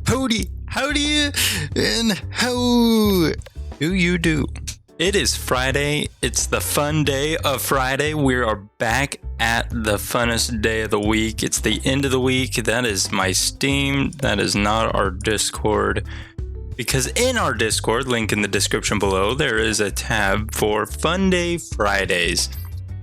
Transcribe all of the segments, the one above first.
Howdy, howdy, and how do you do? It is Friday. It's the fun day of Friday. We are back at the funnest day of the week. It's the end of the week. That is my Steam. That is not our Discord. Because in our Discord, link in the description below, there is a tab for Fun Day Fridays.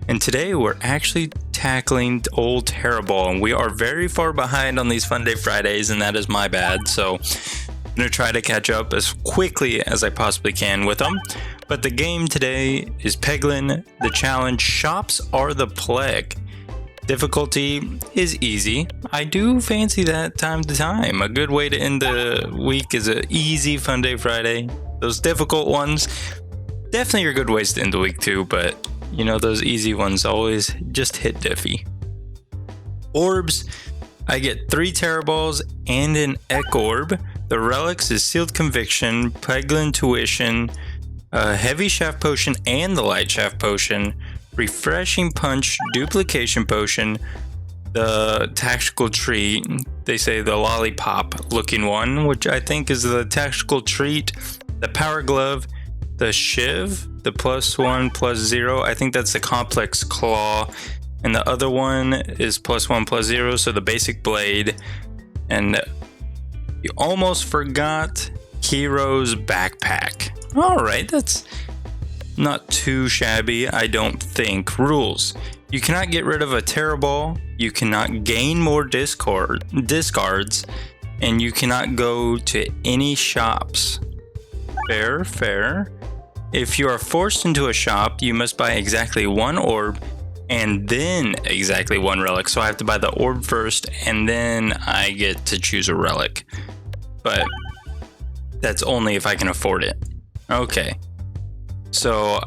And today we're actually tackling Old Terrorball, and we are very far behind on these Fun Day Fridays, and that is my bad. So I'm going to try to catch up as quickly as I possibly can with them. But the game today is Peglin. The challenge, Shops Are the Plague. Difficulty is easy. I do fancy that time to time. A good way to end the week is an easy Fun Day Friday. Those difficult ones definitely are good ways to end the week too, but you know, those easy ones always just hit diffy. Orbs, I get 3 Terrorballs and an Ek Orb. The relics is Sealed Conviction, Peglin Tuition, Heavy Shaft Potion and the Light Shaft Potion, Refreshing Punch, Duplication Potion, the Tactical Treat, they say the lollipop looking one, which I think is the Tactical Treat, the Power Glove, the Shiv, the +1/+0, I think that's the Complex Claw, and the other one is +1/+0, so the Basic Blade, and you almost forgot Hero's Backpack. Alright, that's not too shabby, I don't think. Rules. You cannot get rid of a Terrorball, you cannot gain more discards, and you cannot go to any shops. Fair, fair. If you are forced into a shop, you must buy exactly 1 orb and then exactly 1 relic. So I have to buy the orb first and then I get to choose a relic. But that's only if I can afford it. Okay. So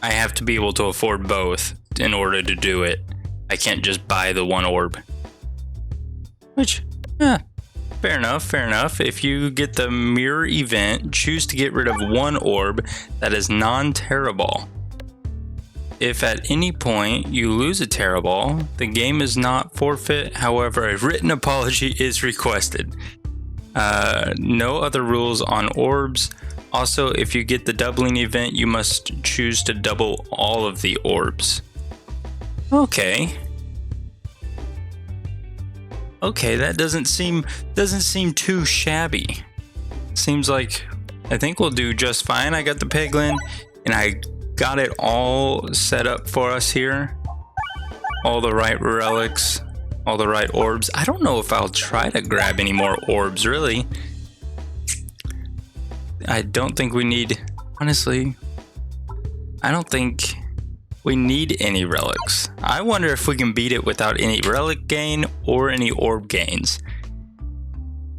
I have to be able to afford both in order to do it. I can't just buy the 1 orb. Which, fair enough, fair enough. If you get the mirror event, choose to get rid of 1 orb that is non-Terrorball. If at any point you lose a Terrorball, the game is not forfeit. However, a written apology is requested. No other rules on orbs. Also, if you get the doubling event, you must choose to double all of the orbs. Okay. Okay, that doesn't seem too shabby. Seems like I think we'll do just fine. I got the Peglin and I got it all set up for us here. All the right relics, all the right orbs. I don't know if I'll try to grab any more orbs, really. I don't think we need, honestly, I don't think we need any relics. I wonder if we can beat it without any relic gain or any orb gains.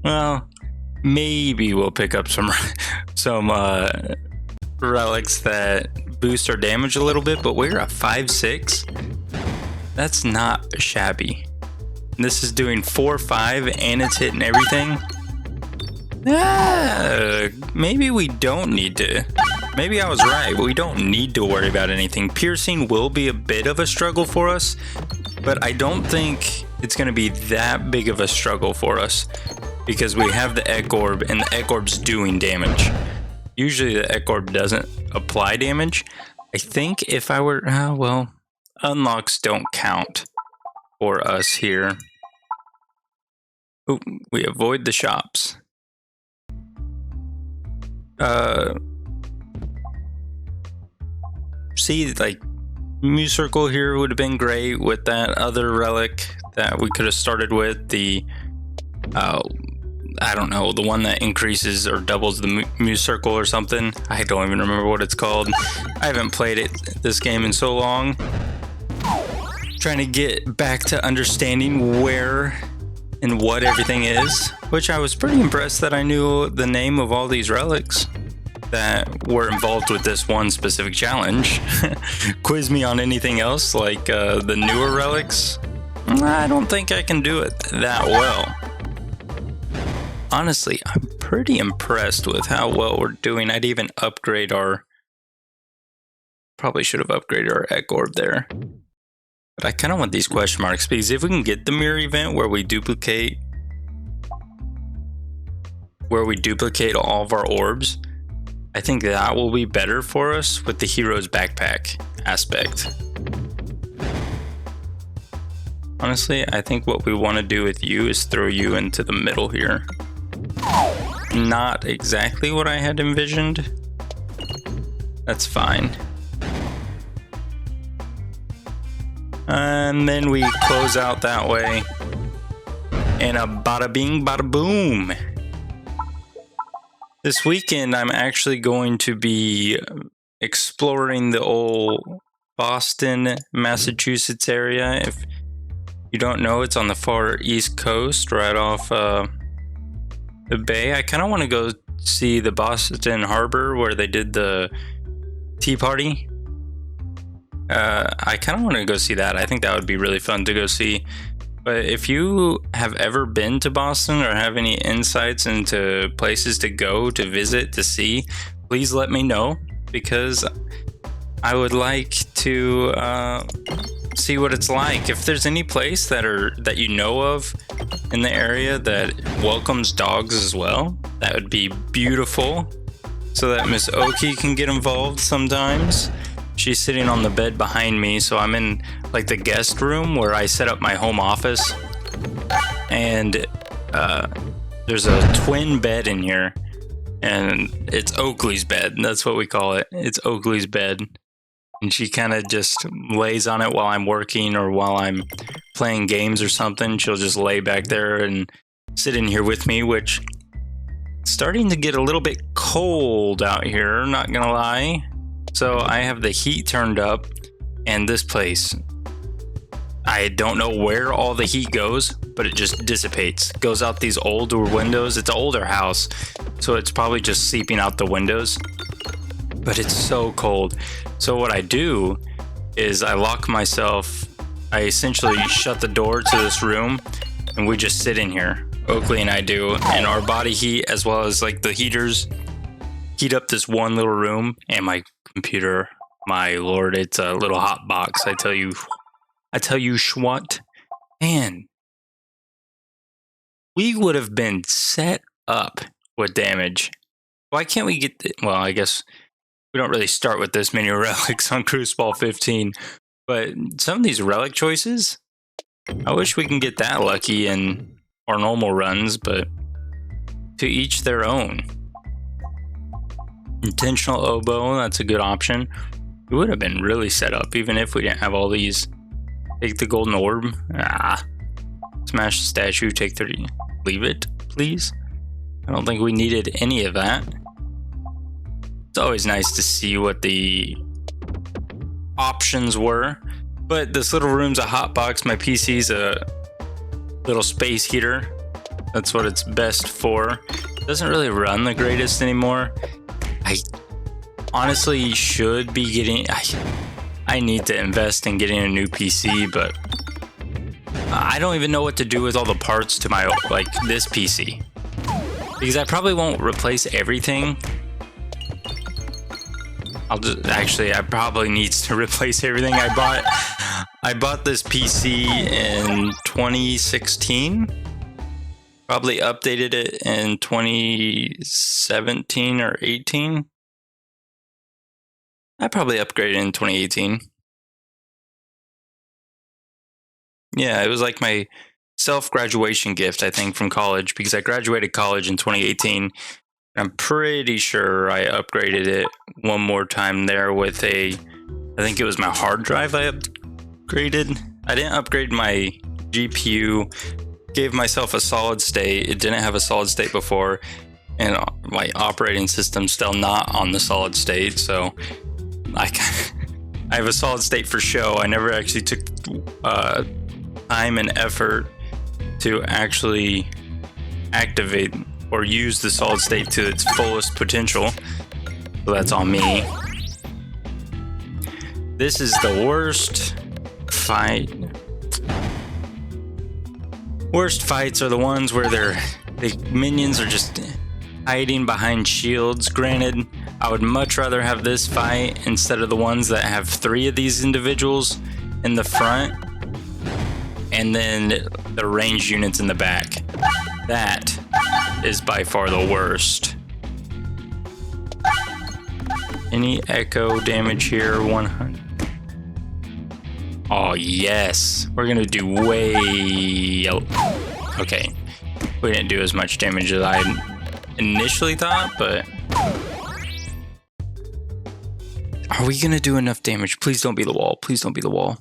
Well, maybe we'll pick up some relics that boost our damage a little bit, but we're at 5/6. That's not shabby. This is doing 4/5 and it's hitting everything. Maybe we don't need to. Maybe I was right, but we don't need to worry about anything. Piercing will be a bit of a struggle for us, but I don't think it's going to be that big of a struggle for us because we have the Ek Orb and the Ek Orb's doing damage. Usually the Ek Orb doesn't apply damage. I think if I were, well, unlocks don't count for us here. Ooh, we avoid the shops. See, like, Muse Circle here would have been great with that other relic that we could have started with. The, I don't know, the one that increases or doubles the Muse Circle or something. I don't even remember what it's called. I haven't played this game in so long. Trying to get back to understanding where and what everything is, which I was pretty impressed that I knew the name of all these relics that were involved with this one specific challenge. Quiz me on anything else, like the newer relics. I don't think I can do it that well. Honestly, I'm pretty impressed with how well we're doing. I'd even upgrade our... Probably should have upgraded our Ek Orb there. But I kind of want these question marks, because if we can get the mirror event where we duplicate where we duplicate all of our orbs. I think that will be better for us with the hero's backpack aspect. Honestly, I think what we want to do with you is throw you into the middle here. Not exactly what I had envisioned. That's fine. And then we close out that way. And a bada bing, bada boom. This weekend, I'm actually going to be exploring the old Boston, Massachusetts area. If you don't know, it's on the far east coast, right off the bay. I kind of want to go see the Boston Harbor where they did the Tea Party. I kind of want to go see that. I think that would be really fun to go see. But if you have ever been to Boston or have any insights into places to go, to visit, to see, please let me know, because I would like to see what it's like. If there's any place that you know of in the area that welcomes dogs as well, that would be beautiful, so that Miss Oki can get involved sometimes. She's sitting on the bed behind me, so I'm in like the guest room where I set up my home office. And there's a twin bed in here, and it's Oakley's bed. That's what we call it. It's Oakley's bed. And she kind of just lays on it while I'm working or while I'm playing games or something. She'll just lay back there and sit in here with me, which is starting to get a little bit cold out here, not gonna lie. So I have the heat turned up, and this place, I don't know where all the heat goes, but it just dissipates. It goes out these older windows. It's an older house, so it's probably just seeping out the windows. But it's so cold. So what I do is I lock myself. I essentially shut the door to this room, and we just sit in here. Oakley and I do, and our body heat, as well as like the heaters, heat up this one little room. And my computer, my lord, it's a little hot box. I tell you what. Man, we would have been set up with damage. Why can't we get well, I guess we don't really start with this many relics on Crucible 15, but some of these relic choices, I wish we can get that lucky in our normal runs, but to each their own. Intentional oboe, that's a good option. We would have been really set up even if we didn't have all these. Take the golden orb. Smash the statue, take 30. Leave it, please. I don't think we needed any of that. It's always nice to see what the options were. But this little room's a hot box. My PC's a little space heater. That's what it's best for. It doesn't really run the greatest anymore. I honestly should be getting... I need to invest in getting a new PC, but I don't even know what to do with all the parts to my, like, this PC. Because I probably won't replace everything. I probably need to replace everything. I bought this PC in 2016. Probably updated it in 2017 or 18. I probably upgraded in 2018. Yeah, it was like my self-graduation gift, I think, from college, because I graduated college in 2018. I'm pretty sure I upgraded it one more time there with I think it was my hard drive I upgraded. I didn't upgrade my GPU, gave myself a solid state. It didn't have a solid state before, and my operating system's still not on the solid state, so I have a solid state for show. I never actually took time and effort to actually activate or use the solid state to its fullest potential. So that's on me. This is the worst fight. Worst fights are the ones where the minions are just hiding behind shields. Granted, I would much rather have this fight instead of the ones that have 3 of these individuals in the front and then the ranged units in the back. That is by far the worst. Any echo damage here? 100. Oh, yes. We're going to do way... Okay. We didn't do as much damage as I initially thought, but... Are we going to do enough damage? Please don't be the wall. Please don't be the wall.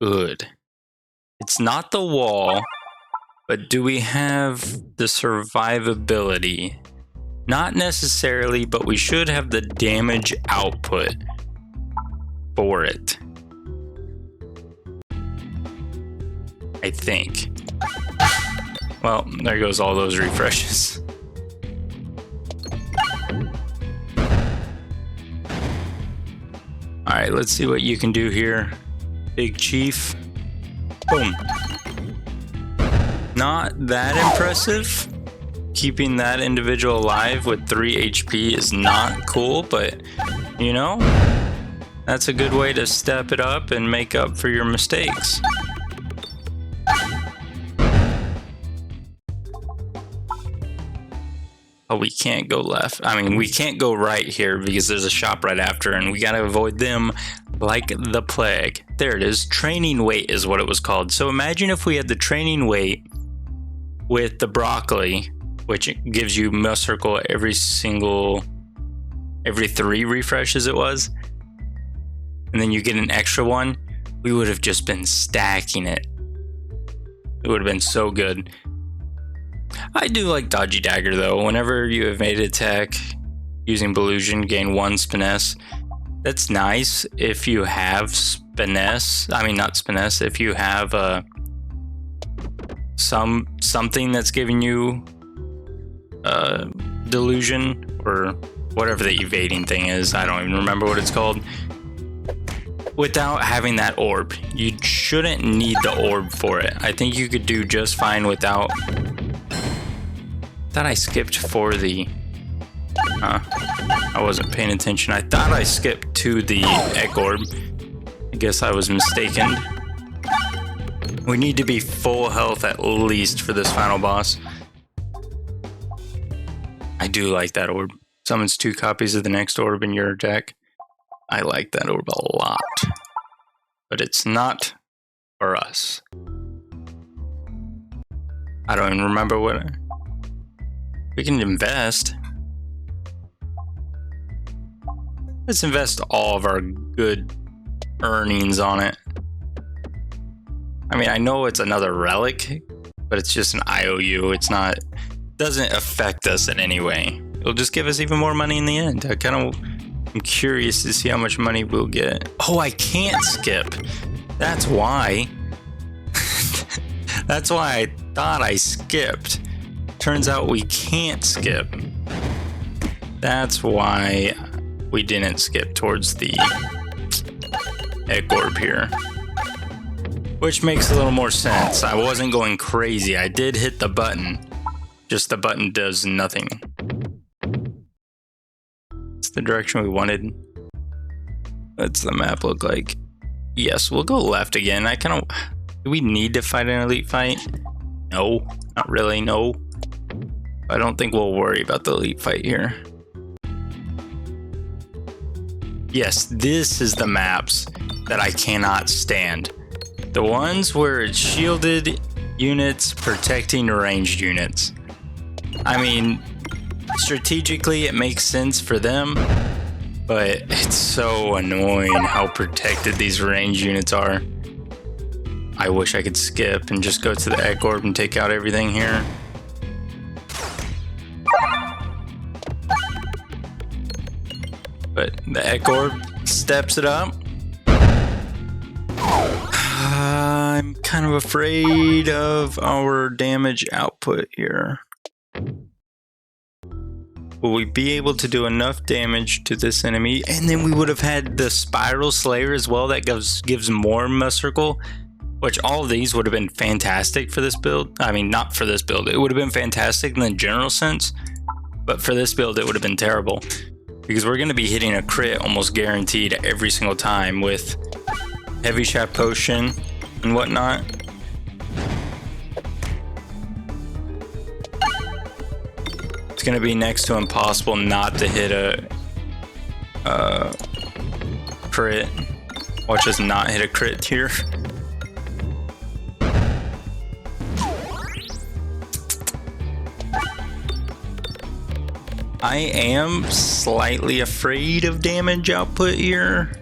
Good. It's not the wall, but do we have the survivability? Not necessarily, but we should have the damage output for it. I think. Well, there goes all those refreshes. Alright, let's see what you can do here. Big Chief. Boom. Not that impressive. Keeping that individual alive with 3 HP is not cool, but you know, that's a good way to step it up and make up for your mistakes. Oh, we can't go left. I mean, we can't go right here because there's a shop right after, and we gotta avoid them like the plague. There it is. Training weight is what it was called. So imagine if we had the training weight with the broccoli, which gives you Must Circle every 3 refreshes it was, and then you get an extra one. We would have just been stacking it. It would have been so good. I do like Dodgy Dagger though. Whenever you have made an attack using Belusion, gain 1 Spinesse. That's nice if you have Spinesse. I mean, not Spinesse. If you have something that's giving you Delusion or whatever the evading thing is. I don't even remember what it's called. Without having that orb, you shouldn't need the orb for it. I think you could do just fine without. Thought I skipped for the. I wasn't paying attention. I thought I skipped to the egg orb. I guess I was mistaken. We need to be full health at least for this final boss. I do like that orb. Summons 2 copies of the next orb in your deck. I like that orb a lot. But it's not for us. I don't even remember what... We can invest. Let's invest all of our good earnings on it. I mean, I know it's another relic, but it's just an IOU. It's not... doesn't affect us in any way. It'll just give us even more money in the end. I'm curious to see how much money we'll get. Oh, I can't skip. That's why. That's why I thought I skipped. Turns out we can't skip. That's why we didn't skip towards the egg orb here. Which makes a little more sense. I wasn't going crazy. I did hit the button. Just the button does nothing. It's the direction we wanted. What's the map look like? Yes, we'll go left again. Do we need to fight an elite fight? No, not really, no. I don't think we'll worry about the elite fight here. Yes, this is the maps that I cannot stand. The ones where it's shielded units protecting ranged units. I mean, strategically it makes sense for them, but it's so annoying how protected these ranged units are. I wish I could skip and just go to the egg orb and take out everything here. But the egg orb steps it up. I'm kind of afraid of our damage output here. Will we be able to do enough damage to this enemy? And then we would have had the Spiral Slayer as well that gives more Must Circle, which all of these would have been fantastic for this build. I mean, not for this build. It would have been fantastic in the general sense, but for this build, it would have been terrible. Because we're going to be hitting a crit almost guaranteed every single time with Heavy Shaft Potion and whatnot. It's gonna be next to impossible not to hit a crit. Watch us not hit a crit here. I am slightly afraid of damage output here.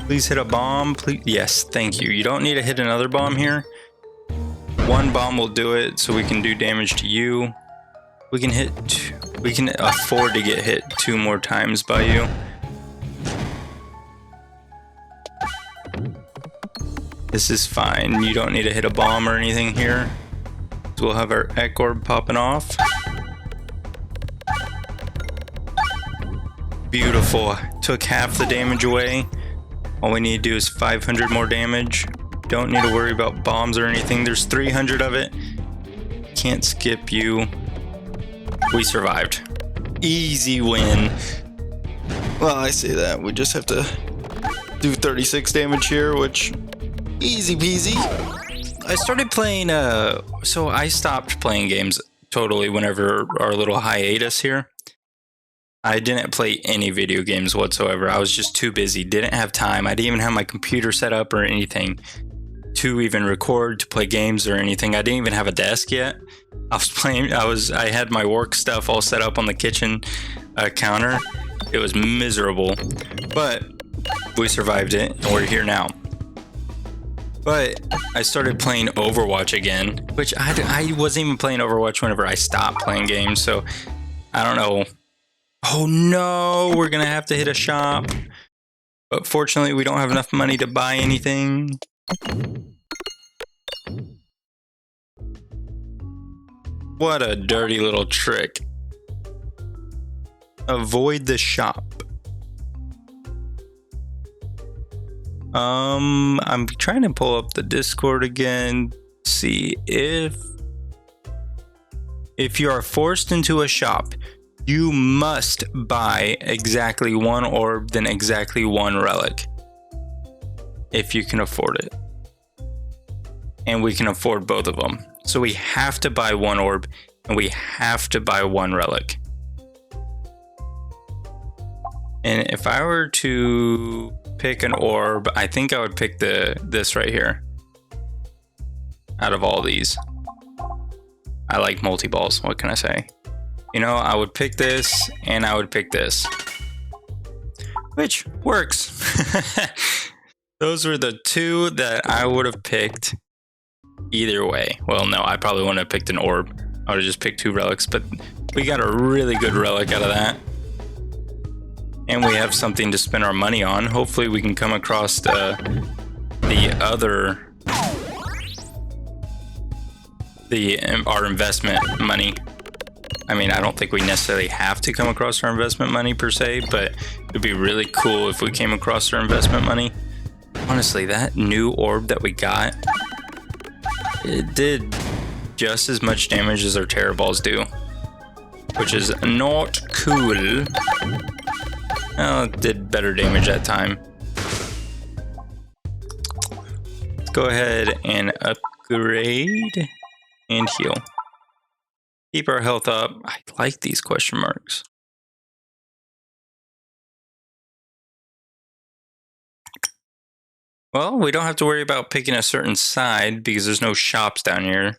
Please hit a bomb, please. Yes, thank you. You don't need to hit another bomb here. One bomb will do it, so we can do damage to you. We can afford to get hit 2 more times by you. This is fine. You don't need to hit a bomb or anything here. So we'll have our Ek Orb popping off. Beautiful. Took half the damage away. All we need to do is 500 more damage. Don't need to worry about bombs or anything. There's 300 of it. Can't skip you. We survived. Easy win. Well, I say that. We just have to do 36 damage here, which easy peasy. I started playing, so I stopped playing games totally whenever our little hiatus here. I didn't play any video games whatsoever. I was just too busy, didn't have time. I didn't even have my computer set up or anything to even record, to play games or anything. I didn't even have a desk yet. I had my work stuff all set up on the kitchen counter. It was miserable, but we survived it and we're here now. But I started playing Overwatch again, which I wasn't even playing Overwatch whenever I stopped playing games, so I don't know. Oh no, we're gonna have to hit a shop. But fortunately, we don't have enough money to buy anything. What a dirty little trick. Avoid the shop. I'm trying to pull up the Discord again. See if you are forced into a shop, you must buy exactly 1 orb, then exactly 1 relic. If you can afford it. And we can afford both of them. So we have to buy 1 orb, and we have to buy 1 relic. And if I were to pick an orb, I think I would pick this right here. Out of all these. I like multi-balls, what can I say? You know, I would pick this, and I would pick this. Which works. Those were the 2 that I would have picked either way. Well, no, I probably wouldn't have picked an orb. I would have just picked 2 relics, but we got a really good relic out of that. And we have something to spend our money on. Hopefully we can come across our investment money. I mean, I don't think we necessarily have to come across our investment money per se, but it'd be really cool if we came across our investment money. Honestly, that new orb that we got, it did just as much damage as our Terror Balls do, which is not cool. Oh, it did better damage that time. Let's go ahead and upgrade and heal. Keep our health up. I like these question marks. Well, we don't have to worry about picking a certain side because there's no shops down here.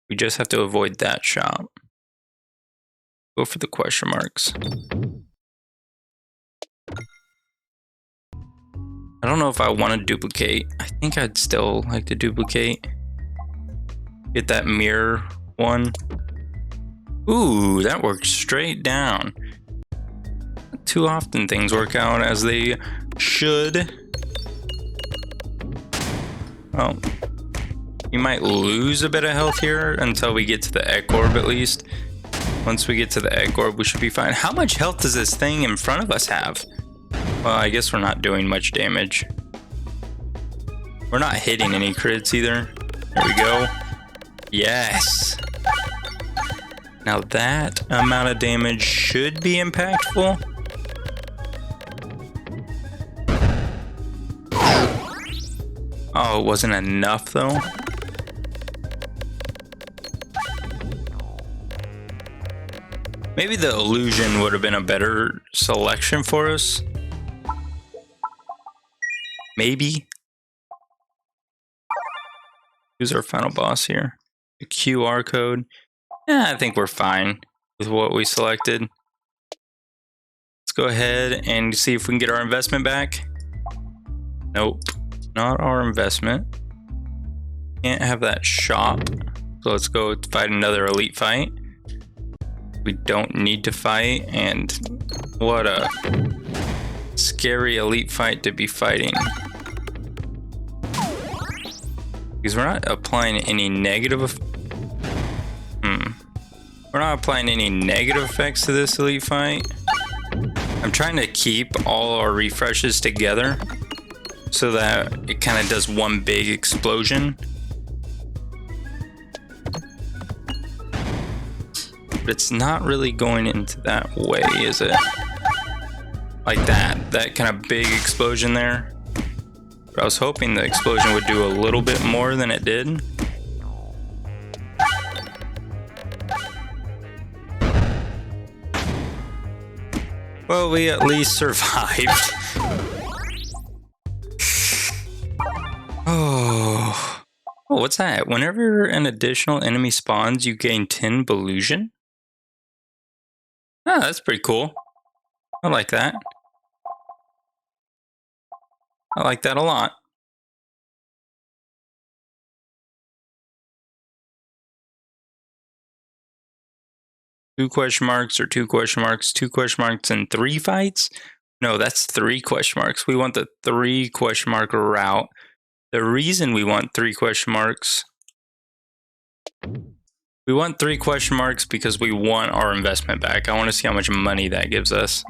We just have to avoid that shop. Go for the question marks. I don't know if I want to duplicate. I think I'd still like to duplicate. Get that mirror one. Ooh, that worked straight down. Not too often things work out as they should. Well, you might lose a bit of health here until we get to the Ek Orb at least. Once we get to the Ek Orb, we should be fine. How much health does this thing in front of us have? Well, I guess we're not doing much damage. We're not hitting any crits either. There we go. Yes. Now that amount of damage should be impactful. Oh, it wasn't enough though. Maybe the illusion would have been a better selection for us. Maybe. Who's our final boss here? The QR code. Yeah, I think we're fine with what we selected. Let's go ahead and see if we can get our investment back. Nope, not our investment. Can't have that shop. So let's go fight another elite fight. We don't need to fight, and what a scary elite fight to be fighting. Because we're not applying any negative. We're not applying any negative effects to this elite fight. I'm trying to keep all our refreshes together so that it kind of does one big explosion. But it's not really going into that way, is it? Like that kind of big explosion there. But I was hoping the explosion would do a little bit more than it did. Well, we at least survived. Oh, what's that? Whenever an additional enemy spawns, you gain 10 Belusion? Oh, that's pretty cool. I like that. I like that a lot. Two question marks or two question marks, 2 question marks and 3 fights? No, that's 3 question marks. We want the 3 question mark route. The reason we want 3 question marks, because we want our investment back. I want to see how much money that gives us.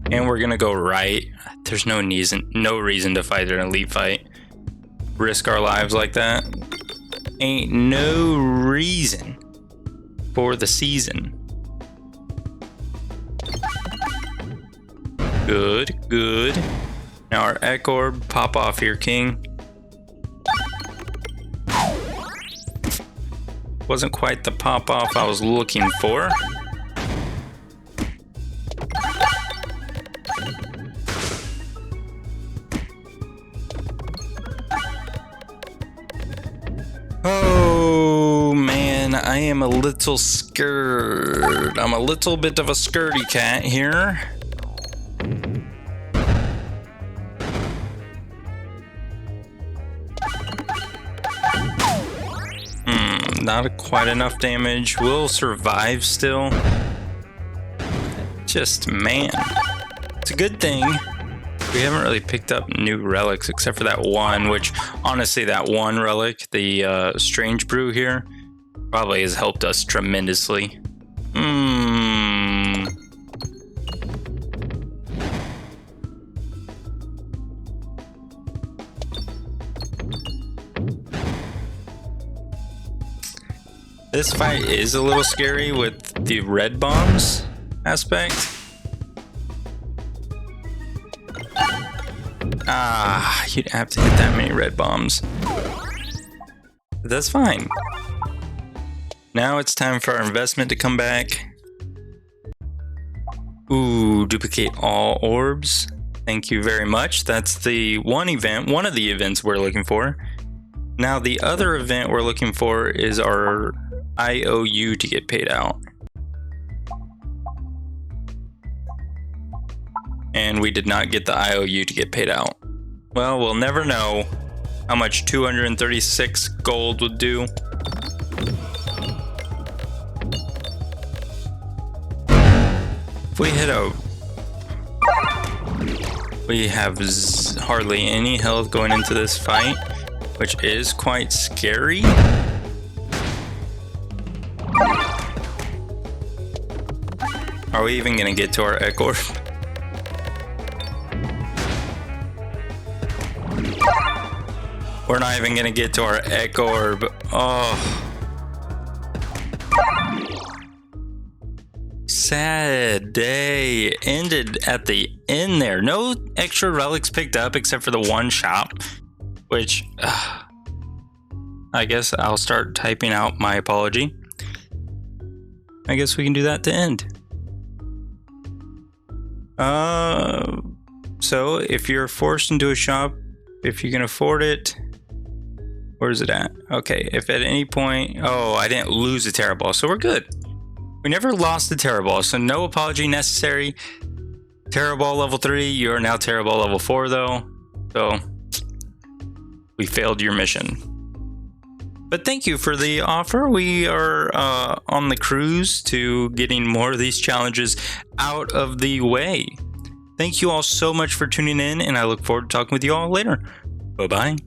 And we're gonna go right. There's no reason to fight an elite fight. Risk our lives like that. Ain't no reason for the season. Good, good. Now our Ek Orb, pop off here, King. Wasn't quite the pop off I was looking for. Oh man, I am a little scared. I'm a little bit of a scaredy cat here. Not quite enough damage. We'll survive still. Just, man. It's a good thing we haven't really picked up new relics except for that one, which honestly, that one relic, the Strange Brew here, probably has helped us tremendously. This fight is a little scary with the red bombs aspect. You'd have to hit that many red bombs. But that's fine. Now it's time for our investment to come back. Ooh, duplicate all orbs. Thank you very much. That's the one of the events we're looking for. Now the other event we're looking for is our IOU to get paid out. And we did not get the IOU to get paid out. Well, we'll never know how much 236 gold would do. If we hit we have hardly any health going into this fight, which is quite scary. Are we even gonna get to our Ek Orb? We're not even gonna get to our Ek Orb. Oh. Sad day. Ended at the end there. No extra relics picked up except for the one shop, which I guess I'll start typing out my apology. I guess we can do that to end. So if you're forced into a shop, if you can afford it, where is it at? Okay, if at any point, oh, I didn't lose a Terra Ball, so we're good. We never lost the Terra Ball, so no apology necessary. Terra Ball level 3, you are now Terra Ball level 4 though, so we failed your mission. But thank you for the offer. We are on the cruise to getting more of these challenges out of the way. Thank you all so much for tuning in, and I look forward to talking with you all later. Bye-bye.